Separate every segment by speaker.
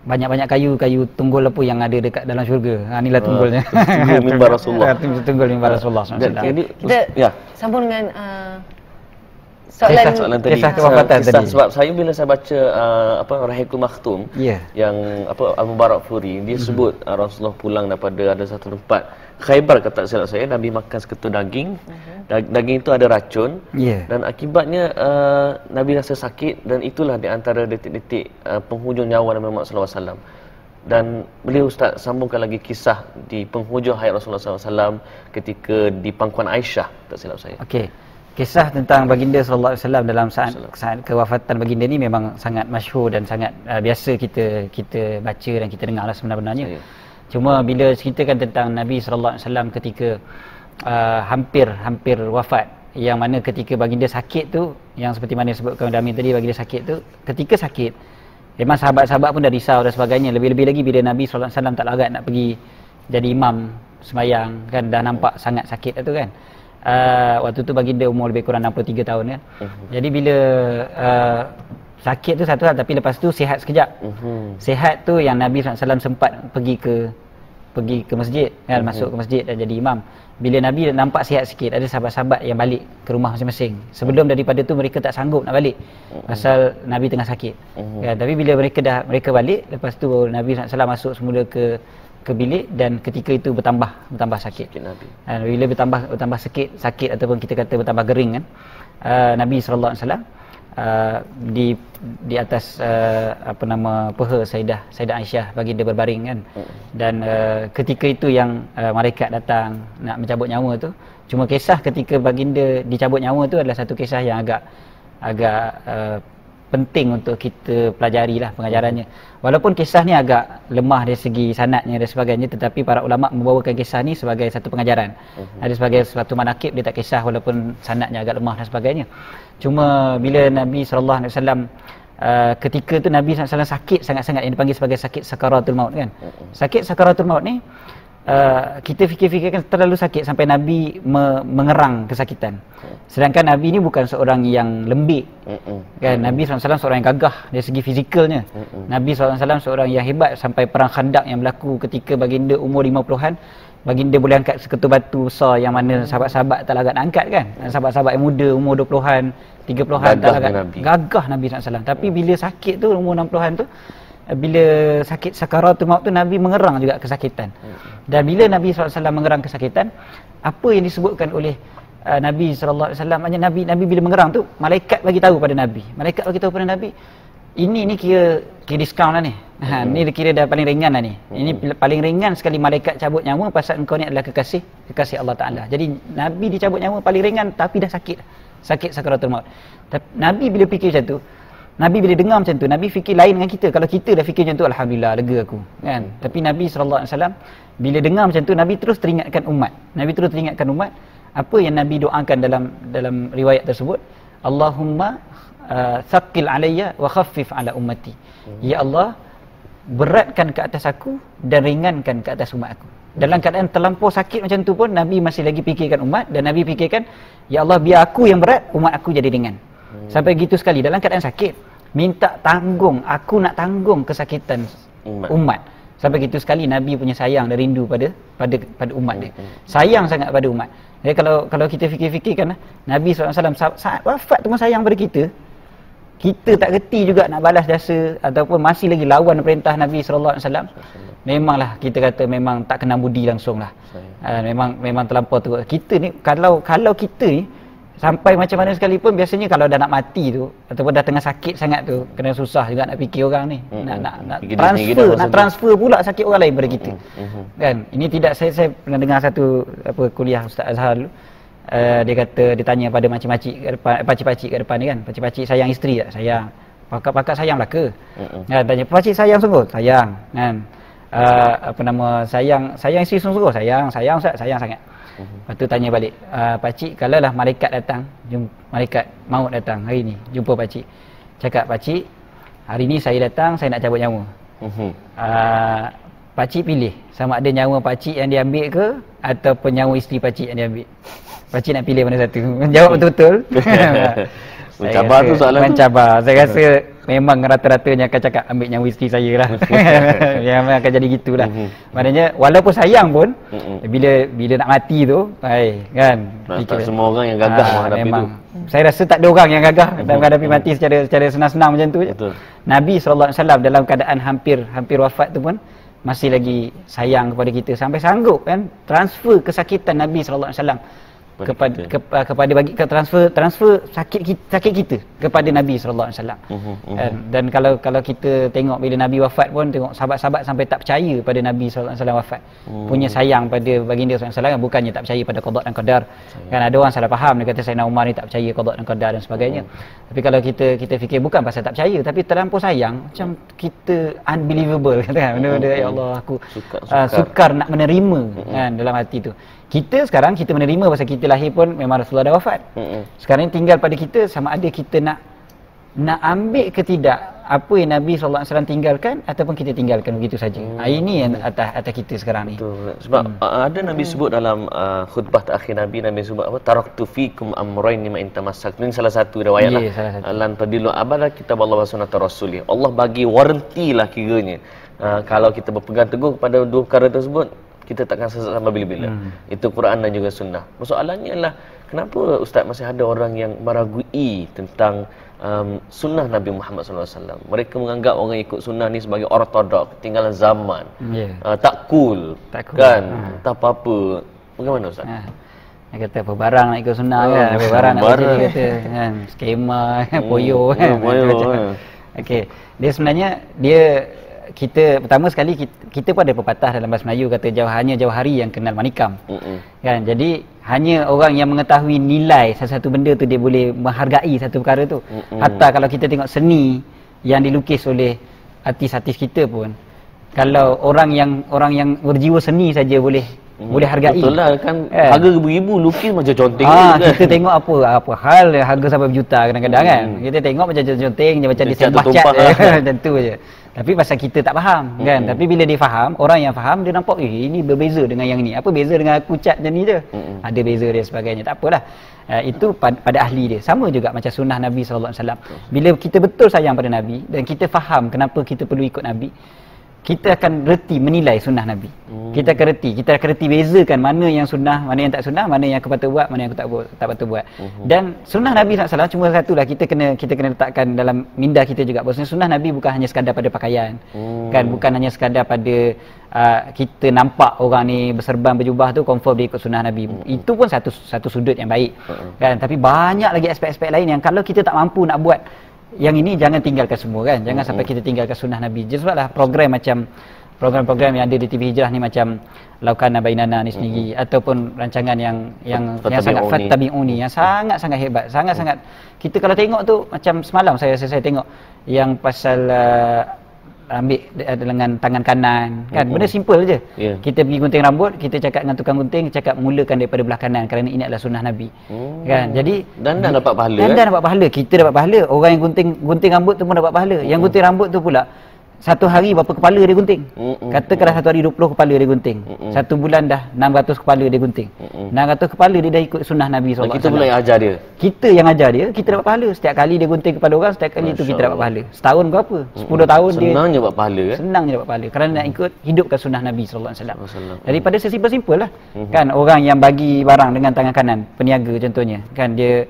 Speaker 1: banyak-banyak kayu tunggul apa yang ada dekat dalam syurga. Inilah tunggulnya.
Speaker 2: Tunggul mimbar Rasulullah.
Speaker 1: Tunggul mimbar Rasulullah SAW.
Speaker 3: Kita sambung dengan
Speaker 2: soalan tadi.
Speaker 1: Kisah kewafatan tadi.
Speaker 2: Sebab saya bila saya baca Rahikul Makhtum yang Al-Mubarak Furi, dia sebut Rasulullah pulang daripada ada satu tempat Khaybar, kata silap saya, Nabi makan seketul daging. Daging itu ada racun dan akibatnya Nabi rasa sakit, dan itulah di antara detik-detik penghujung nyawa Nabi Muhammad SAW. Dan beliau Ustaz sambungkan lagi kisah di penghujung hayat Rasulullah SAW ketika di pangkuan Aisyah, tak silap saya.
Speaker 1: Okey. Kisah tentang baginda sallallahu alaihi wasallam dalam saat kewafatan baginda ni memang sangat masyhur dan sangat biasa kita baca dan kita dengarlah sebenarnya. Cuma bila ceritakan tentang Nabi sallallahu alaihi wasallam ketika hampir wafat, yang mana ketika baginda sakit tu, yang seperti mana disebutkan Dami tadi, baginda sakit tu, ketika sakit memang sahabat-sahabat pun dah risau dan sebagainya. Lebih-lebih lagi bila Nabi sallallahu alaihi wasallam tak larat nak pergi jadi imam sembahyang kan, dah nampak sangat sakit tu kan. Waktu tu baginda umur lebih kurang 63 tahun kan. Jadi bila sakit tu satu hal, tapi lepas tu sihat sekejap. Sihat tu yang Nabi SAW sempat pergi ke masjid kan, masuk ke masjid dan jadi imam. Bila Nabi nampak sihat sikit, ada sahabat-sahabat yang balik ke rumah masing-masing. Sebelum daripada tu mereka tak sanggup nak balik pasal Nabi tengah sakit kan. Tapi bila mereka balik, lepas tu Nabi SAW masuk semula ke bilik, dan ketika itu bertambah sakit Nabi. Bila bertambah sakit ataupun kita kata bertambah gering kan, Nabi sallallahu alaihi wasallam di atas peha Sayyidah Aisyah baginda berbaring kan. Dan ketika itu yang malaikat datang nak mencabut nyawa tu. Cuma kisah ketika baginda dicabut nyawa tu adalah satu kisah yang agak penting untuk kita pelajari lah pengajarannya. Walaupun kisah ni agak lemah dari segi sanadnya dan sebagainya, tetapi para ulama membawakan kisah ni sebagai satu pengajaran. Ada sebagai suatu manakib, dia tak kisah walaupun sanadnya agak lemah dan sebagainya. Cuma bila Nabi SAW ketika tu Nabi SAW sakit sangat-sangat, yang dipanggil sebagai sakit sakaratul maut kan. Sakit sakaratul maut ni kita fikir-fikirkan terlalu sakit sampai Nabi mengerang kesakitan. Sedangkan Nabi ni bukan seorang yang lembik kan. Nabi SAW seorang yang gagah dari segi fizikalnya. Nabi SAW seorang yang hebat, sampai perang Khandaq yang berlaku ketika baginda umur 50-an, baginda boleh angkat seketul batu besar yang mana sahabat-sahabat tak larat nak angkat kan. Sahabat-sahabat yang muda umur 20-an, 30-an tak larat. Gagah Nabi SAW. Tapi bila sakit tu umur 60-an tu, bila sakit sakaratul maut tu, Nabi mengerang juga kesakitan. Dan bila Nabi SAW mengerang kesakitan, apa yang disebutkan oleh Nabi SAW, hanya Nabi bila mengerang tu, malaikat bagi tahu pada Nabi. Malaikat bagi tahu pada Nabi, ini kira diskaun lah ni. Ni kira dah paling ringan lah ni. Ini paling ringan sekali malaikat cabut nyawa pasal engkau ni adalah kekasih Allah Ta'ala. Jadi Nabi dicabut nyawa paling ringan, tapi dah sakit sakaratul maut. Nabi bila fikir macam tu, Nabi bila dengar macam tu, Nabi fikir lain dengan kita. Kalau kita dah fikir macam tu, alhamdulillah, lega aku kan. Tapi Nabi SAW bila dengar macam tu, Nabi terus teringatkan umat. Apa yang Nabi doakan dalam riwayat tersebut, Allahumma thaqil alayya wa khaffif ala ummati. Ya Allah, beratkan ke atas aku dan ringankan ke atas umat aku. Dalam keadaan terlampau sakit macam tu pun, Nabi masih lagi fikirkan umat, dan Nabi fikirkan, ya Allah, biar aku yang berat, umat aku jadi ringan. Sampai gitu sekali dalam keadaan sakit minta tanggung, aku nak tanggung kesakitan umat. Sampai gitu sekali Nabi punya sayang dan rindu pada umat dia. Sayang sangat pada umat. Jadi kalau kita fikir-fikirkan, Nabi SAW saat wafat tu pun sayang pada kita. Kita tak reti juga nak balas jasa ataupun masih lagi lawan perintah Nabi SAW. Memanglah kita kata memang tak kena budi langsung lah. Memang terlampau tu. Kita ni kalau kita ni sampai macam mana sekalipun, biasanya kalau dah nak mati tu ataupun dah tengah sakit sangat tu, kena susah juga nak fikir orang ni. Nak transfer pula sakit orang lain pada kita. Kan? Ini tidak, saya pernah dengar satu kuliah Ustaz Azhar dulu. Dia kata, dia tanya pada makcik-makcik kat depan, pakcik-pakcik kat depan ni kan. Pakcik-pakcik sayang isteri tak? Sayang. Pakak sayang belaka? Kan, tanya, pakcik sayang sungguh? Sayang. Kan? Sayang isteri sungguh? Sayang Ustaz, sayang sangat. Lepas tu tanya balik, pakcik, kalau lah malaikat datang, malaikat maut datang hari ni, jumpa pakcik, cakap, pakcik, hari ni saya datang, saya nak cabut nyawa. Pakcik pilih sama ada nyawa pakcik yang diambil ke ataupun nyawa isteri pakcik yang diambil. Pakcik nak pilih mana satu? Jawab betul-betul.
Speaker 2: Mencabar tu soalan
Speaker 1: mencabar. Saya rasa memang rata-ratanya akan cakap ambil yang whisky saya lah. Memang akan jadi gitulah. Maknanya walaupun sayang pun bila nak mati tu, kan.
Speaker 2: Tak semua orang yang gagah menghadapi
Speaker 1: memang.
Speaker 2: tu.
Speaker 1: Saya rasa tak ada orang yang gagah dalam menghadapi mati secara senang-senang macam tu je.
Speaker 2: Betul.
Speaker 1: Nabi SAW dalam keadaan hampir wafat tu pun masih lagi sayang kepada kita sampai sanggup kan transfer kesakitan Nabi SAW kepada bagi transfer sakit kita kepada Nabi sallallahu alaihi wasallam. Dan kalau kita tengok bila Nabi wafat pun tengok sahabat-sahabat sampai tak percaya pada Nabi sallallahu alaihi wasallam wafat. Punya sayang pada baginda sallallahu alaihi wasallam bukannya tak percaya pada qada dan qadar. Kan ada orang salah faham dia kata Sayyidina Umar ni tak percaya qada dan qadar dan sebagainya. Tapi kalau kita fikir bukan pasal tak percaya tapi terlampau sayang macam kita unbelievable kata kan. Benda ya Allah aku sukar nak menerima kan dalam hati tu. Kita sekarang kita menerima pasal kita lahir pun memang Rasulullah dah wafat. Sekarang ni tinggal pada kita sama ada kita nak ambil ke tidak apa yang Nabi SAW tinggalkan ataupun kita tinggalkan begitu saja. Ini yang atas kita sekarang ni.
Speaker 2: Betul. Sebab ada Nabi sebut dalam khutbah terakhir Nabi sebut apa? Taraktu fikum amrayn ma in tamassaktum. Ini salah satu riwayat lah. Lan tadilu abada kitab Allah wa sunnat Rasulih. Allah bagi waranti lah kiranya. Kalau kita berpegang teguh kepada dua perkara tersebut kita takkan sesat sampai bila-bila. Itu Quran dan juga sunnah. Persoalannya adalah kenapa Ustaz masih ada orang yang meragui tentang sunnah Nabi Muhammad SAW. Mereka menganggap orang ikut sunnah ni sebagai ortodok, ketinggalan zaman. Tak cool. Kan? Tak apa-apa. Bagaimana Ustaz?
Speaker 1: Dia kata apa barang nak ikut sunnah kan? Apa barang nak ikut dia kata kan? Skema, poyo kan? Okey. Dia sebenarnya kita pertama sekali kita pun ada pepatah dalam bahasa Melayu kata hanya jauh hari yang kenal manikam. Kan? Jadi hanya orang yang mengetahui nilai satu benda tu dia boleh menghargai satu perkara tu. Hatta kalau kita tengok seni yang dilukis oleh artis-artis kita pun kalau orang yang berjiwa seni saja boleh hargai.
Speaker 2: Betul lah kan harga ribu-ribu lukis macam conteng
Speaker 1: kan. Kita tengok apa hal harga sampai berjuta kadang-kadang kan. Kita tengok macam conteng macam desain bacat macam tu je. Tapi pasal kita tak faham kan. Tapi bila dia faham, orang yang faham dia nampak ini berbeza dengan yang ni. Apa beza dengan aku cat macam ni je? Ada beza dia sebagainya. Tak apalah. Itu pada ahli dia. Sama juga macam sunnah Nabi sallallahu alaihi wasallam. Bila kita betul sayang pada Nabi dan kita faham kenapa kita perlu ikut Nabi, kita akan reti menilai sunnah Nabi. Kita akan reti bezakan mana yang sunnah, mana yang tak sunnah, mana yang aku patut buat, mana yang aku tak patut buat. Dan sunnah Nabi SAW cuma satulah kita kena letakkan dalam minda kita juga. Bahawa sunnah Nabi bukan hanya sekadar pada pakaian. Kan bukan hanya sekadar pada kita nampak orang ni berserban berjubah tu confirm dia ikut sunnah Nabi. Itu pun satu sudut yang baik. Kan tapi banyak lagi aspek-aspek lain yang kalau kita tak mampu nak buat yang ini jangan tinggalkan semua kan. Jangan sampai kita tinggalkan sunnah Nabi. Sebablah program-program yang ada di TV Hijrah ni macam Laukana Bainana ni sendiri ataupun rancangan yang sangat Fattabi'uni yang sangat-sangat hebat. Sangat-sangat kita kalau tengok tu macam semalam saya tengok yang pasal ambil dengan tangan kanan kan. Benda simple je. Kita pergi gunting rambut, kita cakap dengan tukang gunting, cakap mulakan daripada belah kanan kerana ini adalah sunnah Nabi. Kan. Jadi
Speaker 2: dan dapat pahala.
Speaker 1: Dan dapat pahala. Kita dapat pahala. Orang yang gunting rambut tu pun dapat pahala. Yang gunting rambut tu pula satu hari berapa kepala dia gunting? Katakanlah satu hari 20 kepala dia gunting. Satu bulan dah 600 kepala dia gunting. 600 kepala dia dah ikut sunnah Nabi SAW.
Speaker 2: Kita pula yang ajar dia.
Speaker 1: Kita yang ajar dia, kita dapat pahala. Setiap kali dia gunting kepada orang, setiap kali itu kita dapat pahala. Setahun berapa? 10 tahun dia.
Speaker 2: Senang je dapat pahala kan?
Speaker 1: Senang je dapat pahala. Kerana nak ikut hidupkan sunnah Nabi SAW. Daripada sesimpel-simpel lah. Kan orang yang bagi barang dengan tangan kanan, peniaga contohnya. Kan dia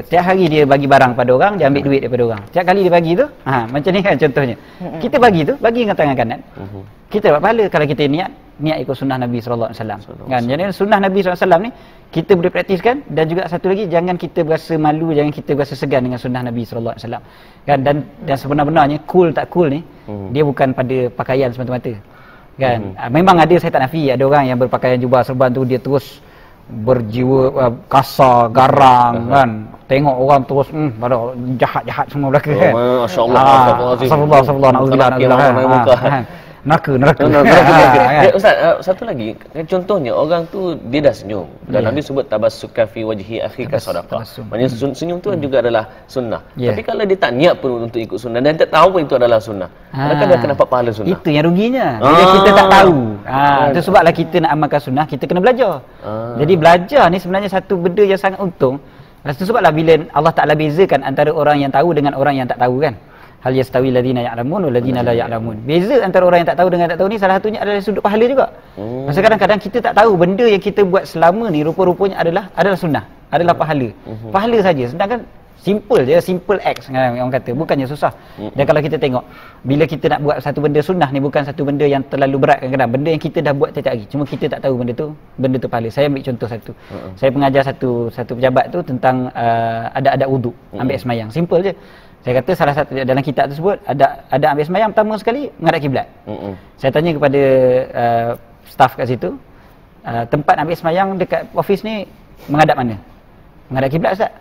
Speaker 1: setiap hari dia bagi barang pada orang, dia ambil duit daripada orang. Setiap kali dia bagi tu, macam ni kan contohnya. Kita bagi dengan tangan kanan. Kita dapat pahala kalau kita niat ikut sunnah Nabi sallallahu alaihi wasallam. Kan? Jadi sunnah Nabi sallallahu alaihi wasallam ni kita boleh praktiskan dan juga satu lagi jangan kita berasa malu, jangan kita berasa segan dengan sunnah Nabi sallallahu alaihi wasallam. Kan dan sebenar-benarnya cool tak cool ni dia bukan pada pakaian semata-mata. Kan? Memang ada saya tak nafi ada orang yang berpakaian jubah serban tu dia terus berjiwa kasar, garang kan. Tengok orang terus pada jahat-jahat semua belaka kan.
Speaker 2: Masya-Allah.
Speaker 1: Astagfirullah, naudzubillah. Neraka.
Speaker 2: Ustaz, satu lagi. Contohnya orang tu dia dah senyum dan Nabi sebut tabassuka fi wajhi akhika sadaqah. Maksudnya senyum tu juga adalah sunnah. Tapi kalau dia tak niat pun untuk ikut sunnah dan tak tahu pun itu adalah sunnah, maka dia akan dapat pahala sunnah.
Speaker 1: Itu yang ruginya. Bila kita tak tahu. Itu sebablah kita nak amalkan sunnah, kita kena belajar. Jadi belajar ni sebenarnya satu benda yang sangat untung. Itu sebablah bila Allah Ta'ala bezakan antara orang yang tahu dengan orang yang tak tahu kan. Hal yastawi alladhina ya'lamun wal ladina la ya'lamun. Beza antara orang yang tak tahu dengan tak tahu ni salah satunya adalah sudut pahala juga. Masa kadang-kadang kita tak tahu benda yang kita buat selama ni rupa-rupanya adalah sunnah, adalah pahala. Pahala saja. Sedangkan simple je, simple acts kan orang kata, bukannya susah. Dan kalau kita tengok bila kita nak buat satu benda sunnah ni bukan satu benda yang terlalu berat kadang-kadang, benda yang kita dah buat tiap hari, cuma kita tak tahu benda tu pahala. Saya ambil contoh satu. Saya pengajar satu pejabat tu tentang adab-adab wuduk, ambil semayang. Simple je. Saya kata salah satu dalam kitab tersebut ada ambil semayang pertama sekali menghadap kiblat. Saya tanya kepada staff kat situ, tempat ambil semayang dekat office ni menghadap mana? Menghadap kiblat Ustaz?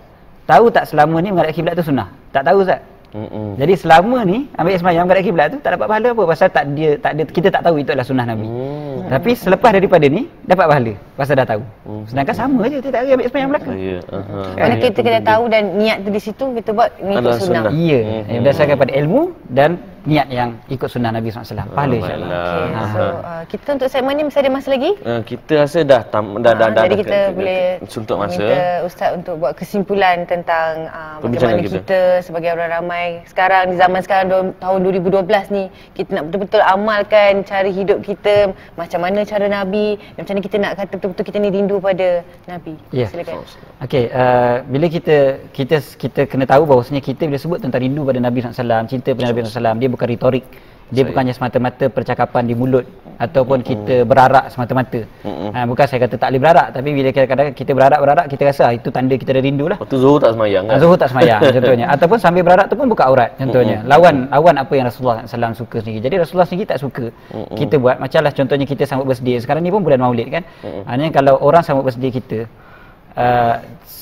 Speaker 1: Tahu tak selama ni menghadap kiblat tu sunnah? Tak tahu Ustaz. Jadi selama ni ambil semayang menghadap kiblat tu tak dapat pahala apa? Pasal kita tak tahu itu adalah sunnah Nabi. Tapi selepas daripada ni dapat pahala pasal dah tahu. Sedangkan sama je tiap hari ambil semayang belakang.
Speaker 3: Mana kita kena tahu dan niat tu di situ kita buat mengikut sunnah.
Speaker 1: Ya, berdasarkan pada ilmu dan niat yang ikut sunnah Nabi SAW. Pahala insya-Allah.
Speaker 3: So kita untuk segmen ni masih ada masa lagi?
Speaker 2: Kita rasa dah
Speaker 3: jadi kita boleh
Speaker 2: suntuk masa.
Speaker 3: Minta Ustaz untuk buat kesimpulan tentang bagaimana kita sebagai orang ramai sekarang di zaman sekarang tahun 2012 ni kita nak betul-betul amalkan cara hidup kita, macam mana cara Nabi dan macam mana kita nak kata betul-betul kita ni rindu pada Nabi. Silakan.
Speaker 1: Okey, bila kita kena tahu bahawasanya kita bila sebut tentang rindu pada Nabi SAW, cinta pada Nabi SAW, dia bukan retorik. Dia bukannya semata-mata percakapan di mulut ataupun kita berarak semata-mata. Bukan saya kata tak boleh berarak, tapi bila kadang-kadang kita berarak kita rasa itu tanda kita dah rindu lah.
Speaker 2: Waktu Zuhur tak semayang kan?
Speaker 1: Zuhur tak semayang contohnya. Ataupun sambil berarak tu pun buka aurat contohnya. Lawan apa yang Rasulullah SAW suka sendiri. Jadi Rasulullah sendiri tak suka kita buat. Macamlah contohnya kita sambut birthday. Sekarang ni pun bulan Maulid kan. Hanya kalau orang sambut birthday kita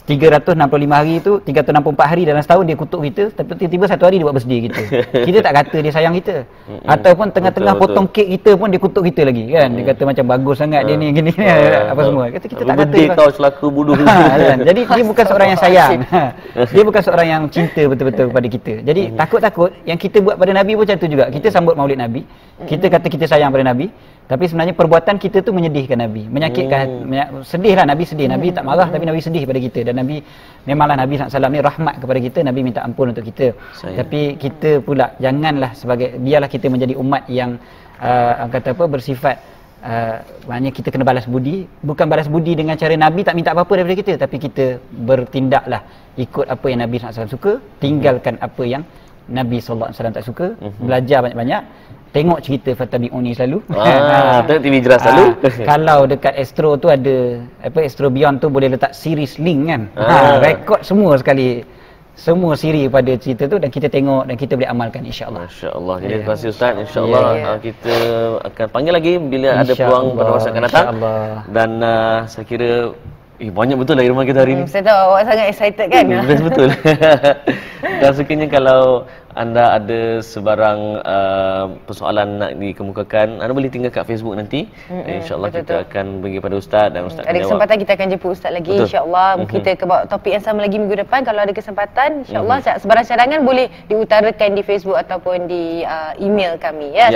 Speaker 1: 365 hari tu, 364 hari dalam setahun dia kutuk kita, tapi tiba-tiba satu hari dia buat birthday kita. Kita tak kata dia sayang kita. Ataupun tengah-tengah potong kek kita pun dia kutuk kita lagi kan. Dia kata macam bagus sangat dia ni gini apa semua. Kita tak kata
Speaker 2: kau selaku bodoh.
Speaker 1: Jadi dia bukan seorang yang sayang. Dia bukan seorang yang cinta betul-betul kepada kita. Jadi takut-takut yang kita buat pada Nabi pun macam tu juga. Kita sambut Maulid Nabi, kita kata kita sayang pada Nabi, tapi sebenarnya perbuatan kita tu menyedihkan Nabi, menyakitkan, sedihlah Nabi sedih. Nabi tak marah tapi Nabi sedih pada kita. Dan Nabi, memanglah Nabi SAW ni rahmat kepada kita, Nabi minta ampun untuk kita. Tapi kita pula janganlah biarlah kita menjadi umat yang kata apa, bersifat maknanya kita kena balas budi. Bukan balas budi dengan cara Nabi tak minta apa-apa daripada kita, tapi kita bertindaklah ikut apa yang Nabi SAW suka, tinggalkan apa yang Nabi SAW tak suka. Belajar banyak-banyak, tengok cerita Fatabi'uni selalu.
Speaker 2: Tengok TV Jelas selalu.
Speaker 1: Kalau dekat Astro tu ada Astro Beyond tu boleh letak series link kan. Rekod semua sekali, semua siri pada cerita tu, dan kita tengok dan kita boleh amalkan insya-Allah.
Speaker 2: Masya-Allah. Jadi terima kasih Ustaz. Insya-Allah kita akan panggil lagi bila ada peluang pada masa akan datang. Dan saya kira banyak betul dari rumah kita hari ni.
Speaker 3: Saya tahu awak sangat excited kan?
Speaker 2: Betul. Dan sekiranya kalau anda ada sebarang persoalan nak dikemukakan, anda boleh tinggal kat Facebook nanti. InsyaAllah kita akan bagi pada Ustaz dan Ustaz
Speaker 3: ada kesempatan kita akan jemput Ustaz lagi insyaAllah. Kita ke bawa topik yang sama lagi minggu depan kalau ada kesempatan insyaAllah. Sebarang cadangan boleh diutarakan di Facebook ataupun di email kami ya.